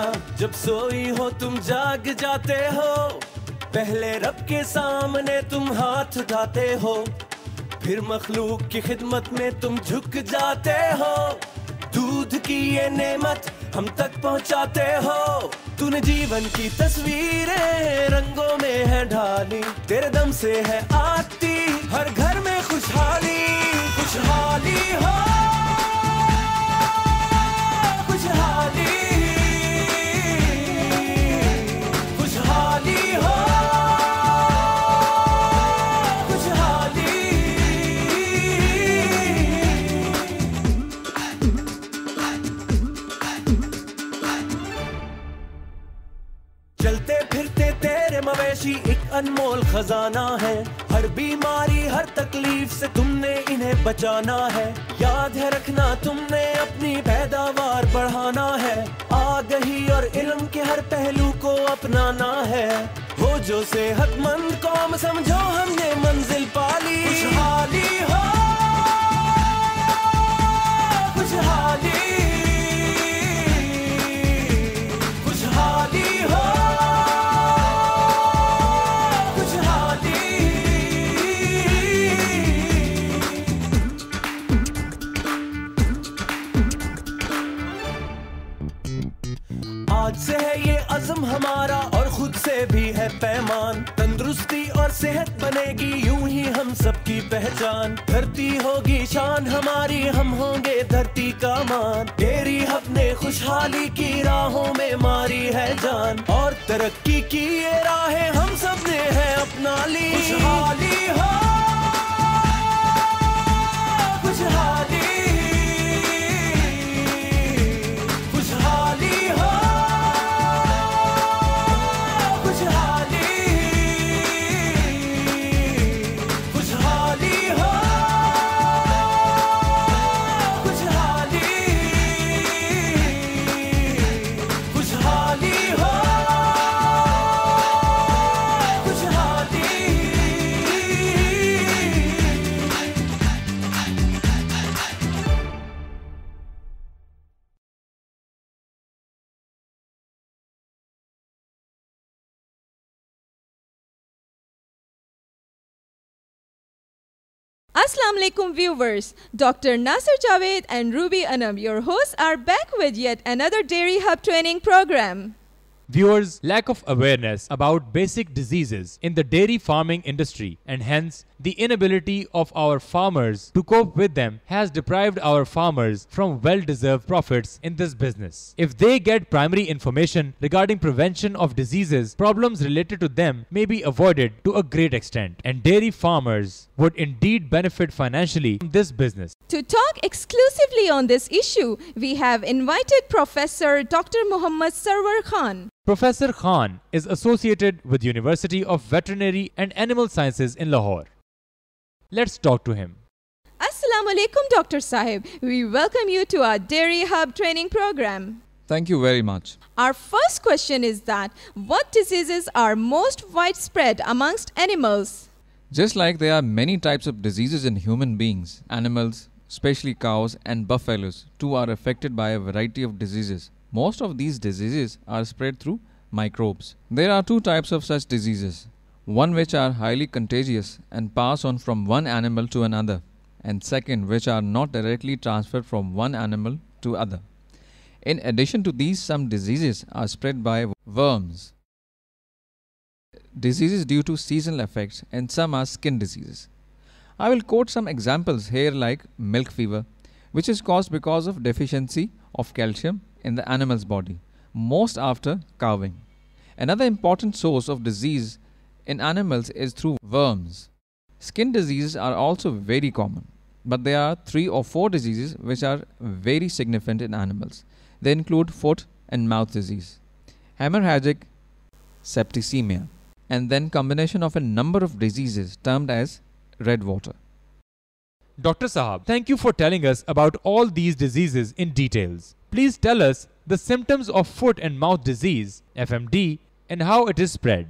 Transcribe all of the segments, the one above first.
दुनिया जब सोई हो तुम जाग जाते हो, पहले रब के सामने तुम हाथ उठाते हो, फिर मखलूक की खिदमत में तुम झुक जाते हो। दूध की ये नेमत हम तक पहुंचाते हो, तूने जीवन की तस्वीरें रंगों में है ढाली, तेरे दम से है आती हर घर में खुशहाली। खुशहाली हो, खुशहाली, खुशहाली हो, खुशहाली। चलते फिरते तेरे मवेशी एक अनमोल खजाना है, हर बीमारी हर तकलीफ से तुमने इन्हें बचाना है। याद है रखना तुमने अपनी पैदावार बढ़ाना है, आगाही और इल्म के हर पहलू को अपनाना है। हो जो सेहतमंद कौम समझो हमने मंजिल पाली। खुशहाली हो, खुशहाली, खुशहाली हो, आज से है ये अज़्म हमारा और खुद से भी है पैमान, तंदुरुस्ती और सेहत बनेगी यूं ही हम सबकी पहचान। धरती होगी शान हमारी, हम होंगे धरती का मान। डेयरी हब ने खुशहाली की राहों में मारी है जान, और तरक्की की ये राहें हम सब ने है अपना ली। खुशहाली हो, खुशहाली, Assalamu alaikum viewers, Dr. Nasir Javed and Ruby Anam, your hosts, are back with yet another Dairy Hub training program. Viewers, lack of awareness about basic diseases in the dairy farming industry and hence the inability of our farmers to cope with them has deprived our farmers from well-deserved profits in this business. If they get primary information regarding prevention of diseases, problems related to them may be avoided to a great extent, and dairy farmers would indeed benefit financially from this business. To talk exclusively on this issue, we have invited Professor Dr. Muhammad Sarwar Khan. Professor Khan is associated with University of Veterinary and Animal Sciences in Lahore. Let's talk to him. Assalamu alaikum, Dr. Sahib. We welcome you to our Dairy Hub training program. Thank you very much. Our first question is that what diseases are most widespread amongst animals? Just like there are many types of diseases in human beings, animals, especially cows and buffaloes, too are affected by a variety of diseases. Most of these diseases are spread through microbes. There are two types of such diseases. One which are highly contagious and pass on from one animal to another, and second which are not directly transferred from one animal to other. In addition to these, some diseases are spread by worms. Diseases due to seasonal effects, and some are skin diseases. I will quote some examples here like milk fever, which is caused because of deficiency of calcium in the animal's body, most after calving. Another important source of disease in animals is through worms. Skin diseases are also very common, but there are 3 or 4 diseases which are very significant in animals. They include foot and mouth disease, hemorrhagic septicemia, and then combination of a number of diseases termed as red water. Dr. Sahab, thank you for telling us about all these diseases in details. Please tell us the symptoms of foot and mouth disease, FMD, and how it is spread.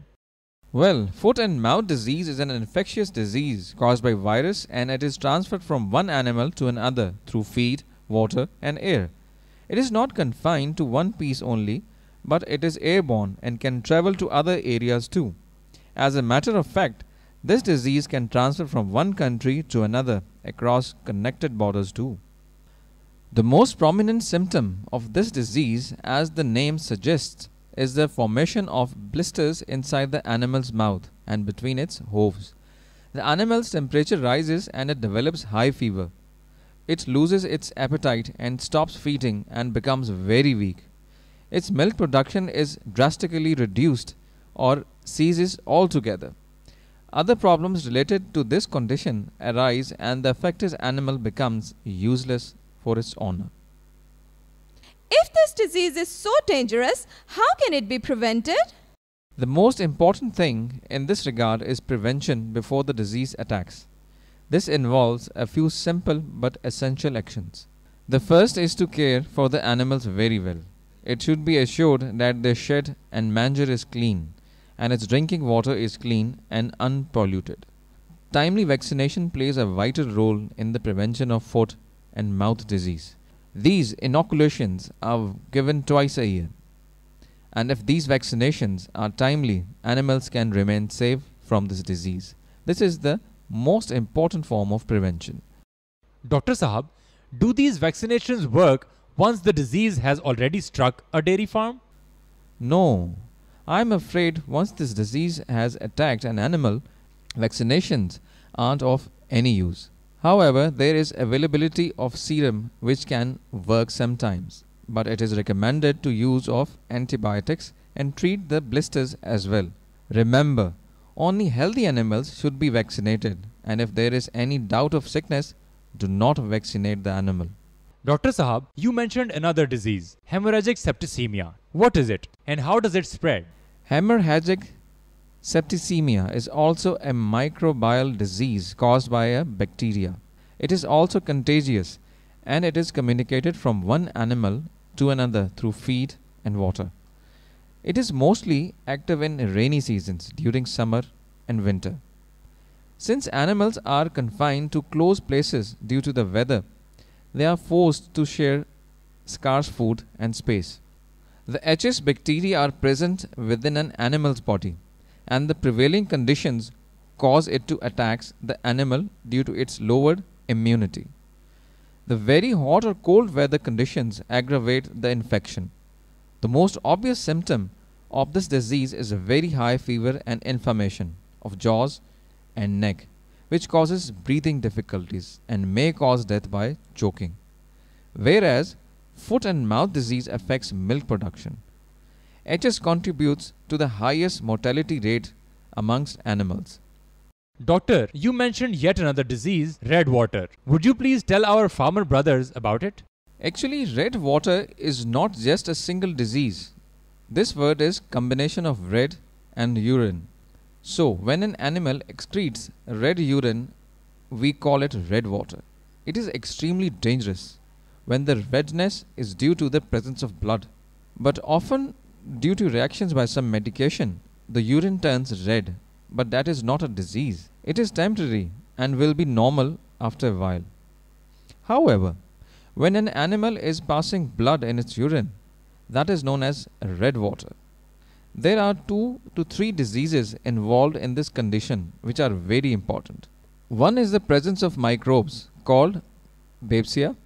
Well, foot and mouth disease is an infectious disease caused by virus, and it is transferred from one animal to another through feed, water and air. It is not confined to one piece only, but it is airborne and can travel to other areas too. As a matter of fact, this disease can transfer from one country to another across connected borders too. The most prominent symptom of this disease, as the name suggests, is the formation of blisters inside the animal's mouth and between its hooves. The animal's temperature rises and it develops high fever. It loses its appetite and stops feeding and becomes very weak. Its milk production is drastically reduced or ceases altogether. Other problems related to this condition arise and the affected animal becomes useless for its owner. If this disease is so dangerous, how can it be prevented? The most important thing in this regard is prevention before the disease attacks. This involves a few simple but essential actions. The first is to care for the animals very well. It should be assured that their shed and manger is clean and its drinking water is clean and unpolluted. Timely vaccination plays a vital role in the prevention of foot and mouth disease. These inoculations are given twice a year, and if these vaccinations are timely, animals can remain safe from this disease. This is the most important form of prevention. Dr. Sahab, do these vaccinations work once the disease has already struck a dairy farm? No, I am afraid once this disease has attacked an animal, vaccinations aren't of any use. However, there is availability of serum which can work sometimes, but it is recommended to use of antibiotics and treat the blisters as well. Remember, only healthy animals should be vaccinated, and if there is any doubt of sickness, do not vaccinate the animal. Dr. Sahab, you mentioned another disease, hemorrhagic septicemia. What is it and how does it spread? Hemorrhagic septicemia is also a microbial disease caused by a bacteria. It is also contagious and it is communicated from one animal to another through feed and water. It is mostly active in rainy seasons during summer and winter. Since animals are confined to close places due to the weather, they are forced to share scarce food and space. The HS bacteria are present within an animal's body, and the prevailing conditions cause it to attack the animal due to its lowered immunity. The very hot or cold weather conditions aggravate the infection. The most obvious symptom of this disease is a very high fever and inflammation of jaws and neck, which causes breathing difficulties and may cause death by choking. Whereas foot and mouth disease affects milk production. HS contributes to the highest mortality rate amongst animals. Doctor, you mentioned yet another disease, red water. Would you please tell our farmer brothers about it? Actually, red water is not just a single disease. This word is combination of red and urine. So, when an animal excretes red urine, we call it red water. It is extremely dangerous when the redness is due to the presence of blood. But often, due to reactions by some medication, the urine turns red, but that is not a disease. It is temporary and will be normal after a while. However, when an animal is passing blood in its urine, that is known as red water. There are 2 to 3 diseases involved in this condition which are very important. One is the presence of microbes called Babesia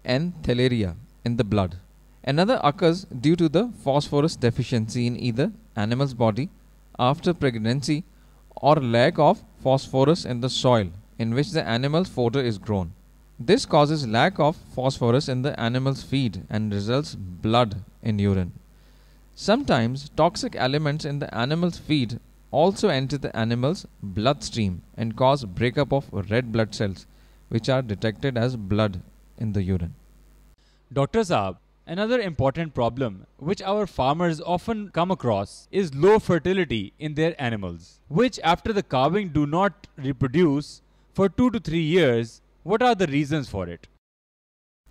and Theileria in the blood. Another occurs due to the phosphorus deficiency in either animal's body after pregnancy or lack of phosphorus in the soil in which the animal's fodder is grown. This causes lack of phosphorus in the animal's feed and results blood in urine. Sometimes toxic elements in the animal's feed also enter the animal's bloodstream and cause breakup of red blood cells which are detected as blood in the urine. Dr. Saab, another important problem which our farmers often come across is low fertility in their animals, which after the calving do not reproduce for 2 to 3 years. What are the reasons for it?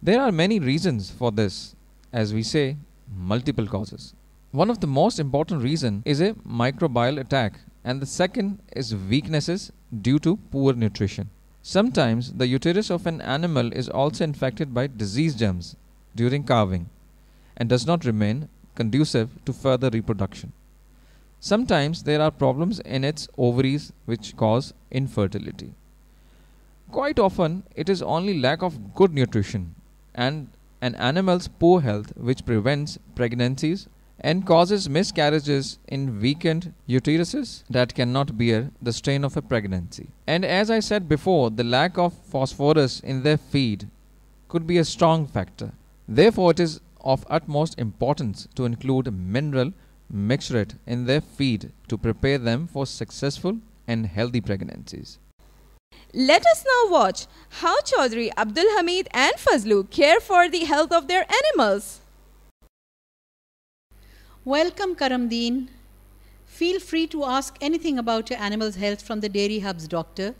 There are many reasons for this, as we say, multiple causes. One of the most important reasons is a microbial attack, and the second is weaknesses due to poor nutrition. Sometimes the uterus of an animal is also infected by disease germs during calving and does not remain conducive to further reproduction. Sometimes there are problems in its ovaries which cause infertility. Quite often, it is only lack of good nutrition and an animal's poor health which prevents pregnancies and causes miscarriages in weakened uteruses that cannot bear the strain of a pregnancy. And as I said before, the lack of phosphorus in their feed could be a strong factor. Therefore, it is of utmost importance to include mineral mixturate in their feed to prepare them for successful and healthy pregnancies. Let us now watch how Chaudhry Abdul Hamid and Fazlu care for the health of their animals. Welcome, Karamdeen. Feel free to ask anything about your animal's health from the Dairy Hub's doctor.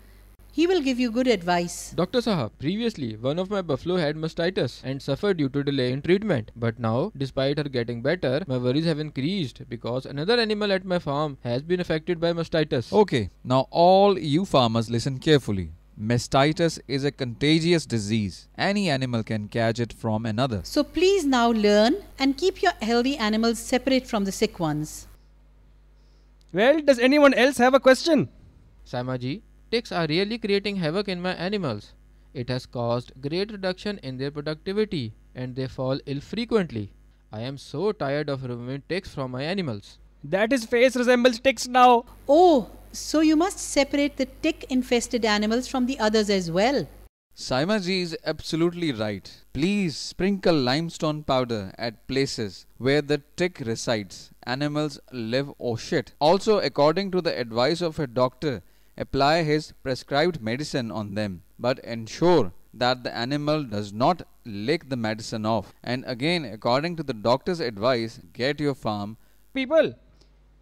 He will give you good advice. Dr. Sahab, previously one of my buffalo had mastitis and suffered due to delay in treatment. But now, despite her getting better, my worries have increased because another animal at my farm has been affected by mastitis. Okay, now all you farmers listen carefully. Mastitis is a contagious disease. Any animal can catch it from another. So please now learn and keep your healthy animals separate from the sick ones. Well, does anyone else have a question? Saimaji, ticks are really creating havoc in my animals. It has caused great reduction in their productivity and they fall ill frequently. I am so tired of removing ticks from my animals. That his face resembles ticks now. Oh, so you must separate the tick-infested animals from the others as well. Saimaji is absolutely right. Please sprinkle limestone powder at places where the tick resides, animals live or shit. Also, according to the advice of a doctor, apply his prescribed medicine on them, but ensure that the animal does not lick the medicine off. And again, according to the doctor's advice, get your farm. People,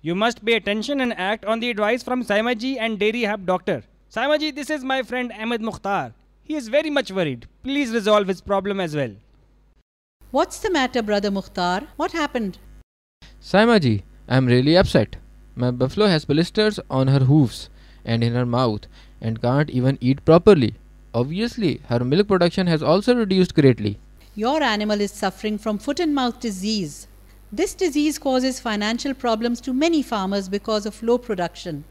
you must pay attention and act on the advice from Saimaji and Dairy Hub doctor. Saimaji, this is my friend Ahmed Mukhtar. He is very much worried. Please resolve his problem as well. What's the matter, Brother Mukhtar? What happened? Saimaji, I am really upset. My buffalo has blisters on her hoofs and in her mouth and can't even eat properly. Obviously, her milk production has also reduced greatly. Your animal is suffering from foot and mouth disease. This disease causes financial problems to many farmers because of low production.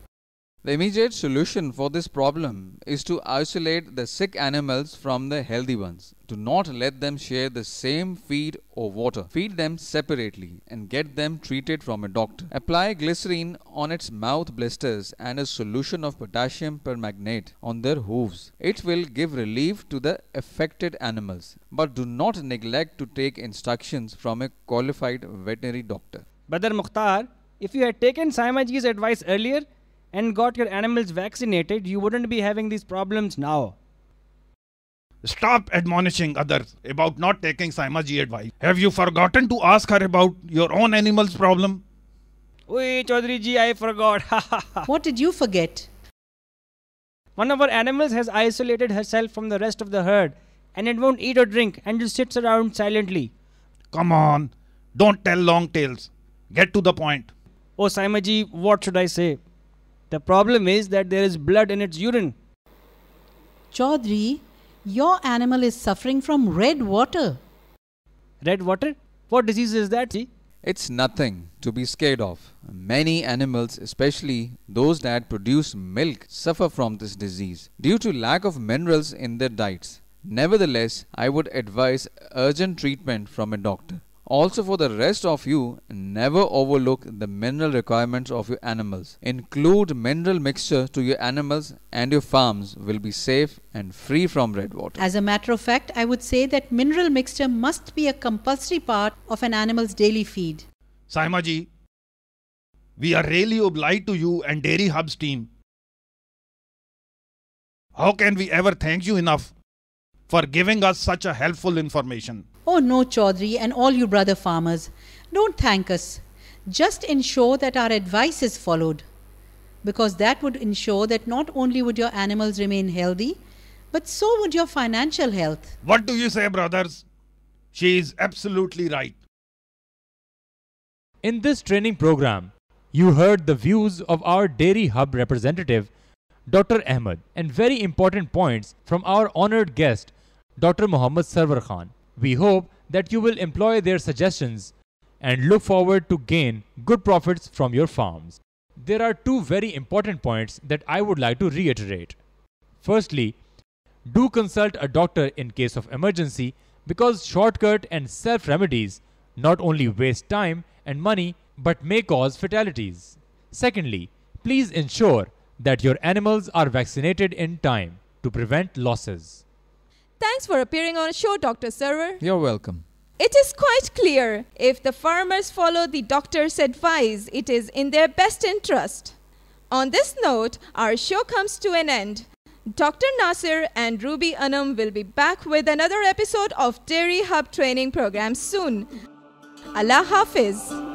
The immediate solution for this problem is to isolate the sick animals from the healthy ones. Do not let them share the same feed or water. Feed them separately and get them treated from a doctor. Apply glycerine on its mouth blisters and a solution of potassium permanganate on their hooves. It will give relief to the affected animals. But do not neglect to take instructions from a qualified veterinary doctor. Brother Mukhtar, if you had taken Saimaji's advice earlier and got your animals vaccinated, you wouldn't be having these problems now. Stop admonishing others about not taking Saimaji advice. Have you forgotten to ask her about your own animal's problem? Oi, Chaudhry ji, I forgot. What did you forget? One of our animals has isolated herself from the rest of the herd and it won't eat or drink and just sits around silently. Come on, don't tell long tales. Get to the point. Oh, Saimaji, what should I say? The problem is that there is blood in its urine. Chaudhry, your animal is suffering from red water. Red water? What disease is that? See? It's nothing to be scared of. Many animals, especially those that produce milk, suffer from this disease due to lack of minerals in their diets. Nevertheless, I would advise urgent treatment from a doctor. Also, for the rest of you, never overlook the mineral requirements of your animals. Include mineral mixture to your animals and your farms will be safe and free from red water. As a matter of fact, I would say that mineral mixture must be a compulsory part of an animal's daily feed. Saimaji, we are really obliged to you and Dairy Hub's team. How can we ever thank you enough for giving us such a helpful information? Oh no, Chaudhry and all you brother farmers, don't thank us. Just ensure that our advice is followed. Because that would ensure that not only would your animals remain healthy, but so would your financial health. What do you say, brothers? She is absolutely right. In this training program, you heard the views of our Dairy Hub representative, Dr. Ahmed, and very important points from our honored guest, Dr. Muhammad Sarwar Khan. We hope that you will employ their suggestions and look forward to gain good profits from your farms. There are two very important points that I would like to reiterate. Firstly, do consult a doctor in case of emergency, because shortcut and self-remedies not only waste time and money but may cause fatalities. Secondly, please ensure that your animals are vaccinated in time to prevent losses. Thanks for appearing on the show, Dr. Server. You're welcome. It is quite clear, if the farmers follow the doctor's advice, it is in their best interest. On this note, our show comes to an end. Dr. Nasir and Ruby Anam will be back with another episode of Dairy Hub Training Program soon. Allah Hafiz.